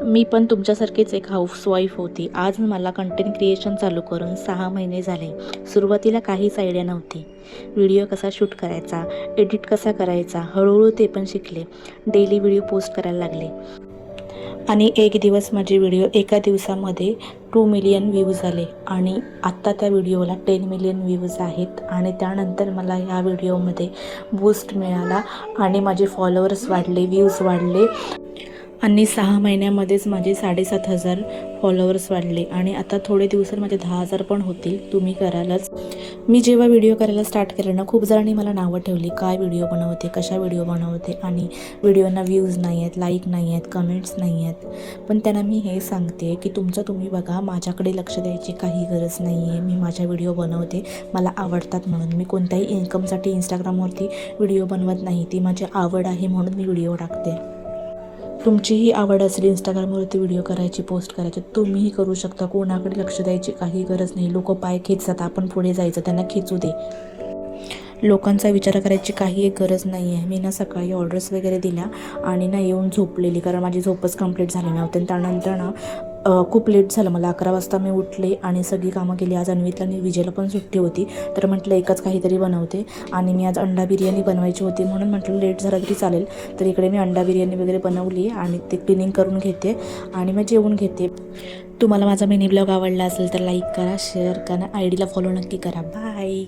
मी पण तुमच्यासारखीच एक हाऊसवाईफ होती. आज मला कंटेंट क्रिएशन चालू करून 6 महिने झाले. सुरुवातीला काहीच आयडिया नव्हती. व्हिडिओ कसा शूट करायचा, एडिट कसा करायचा, हळूहळू ते पण शिकले. डेली व्हिडिओ पोस्ट करायला लागले आणि एक दिवस माझे व्हिडिओ एका दिवसामध्ये 2 मिलियन व्ह्यूज आले आणि आत्ता त्या व्हिडिओला 10 मिलियन व्ह्यूज आहेत. आणि त्यानंतर मला ह्या व्हिडिओमध्ये बूस्ट मिळाला आणि माझे फॉलोअर्स वाढले, व्ह्यूज वाढले आणि 6 महिन्यामध्येच माझे 7,500 फॉलोअर्स वाढले आणि आता थोडे दिवसात माझे 10,000 पण होतील. तुम्ही करालच. मी जेव्हा व्हिडिओ करायला स्टार्ट केलं ना, खूप जणांनी मला नावं ठेवली, काय व्हिडिओ बनवते, कशा व्हिडिओ बनवते आणि व्हिडिओना व्ह्यूज नाही आहेत, लाईक नाही आहेत, कमेंट्स नाही आहेत. पण त्यांना मी हे सांगते की तुमचं तुम्ही बघा, माझ्याकडे लक्ष द्यायची काही गरज नाही आहे. मी माझ्या व्हिडिओ बनवते, मला आवडतात म्हणून. मी कोणत्याही इन्कमसाठी इंस्टाग्रामवरती व्हिडिओ बनवत नाही. ती माझी आवड आहे म्हणून मी व्हिडिओ टाकते. तुमचीही आवड असेल इंस्टाग्रामवरती व्हिडिओ करायची, पोस्ट करायची, तुम्हीही करू शकता. कोणाकडे लक्ष द्यायची काही गरज नाही. लोक पाय खेचतात, आपण पुढे जायचं, त्यांना खेचू दे. लोकांचा विचार करायची काही एक गरज नाही आहे. मी ना सकाळी ऑर्डर्स वगैरे दिल्या आणि ना येऊन झोपलेली, कारण माझी झोपच कंप्लीट झाली नव्हती. त्यानंतर ना खूप लेट झालं मला. 11 वाजता मी उठले आणि सगळी कामं केली. आज अन्वितला आणि विजयला पण सुट्टी होती, तर म्हटलं एकच काहीतरी बनवते. आणि मी आज अंडा बिर्याणी बनवायची होती म्हणून म्हटलं लेट झाला तरी चालेल. तर इकडे मी अंडा बिर्याणी वगैरे बनवली आणि ते क्लिनिंग करून घेते आणि मग जेवून घेते. तुम्हाला माझा मिनी ब्लॉग आवडला असेल तर लाईक करा, शेअर करा, आयडीला फॉलो नक्की करा. बाय.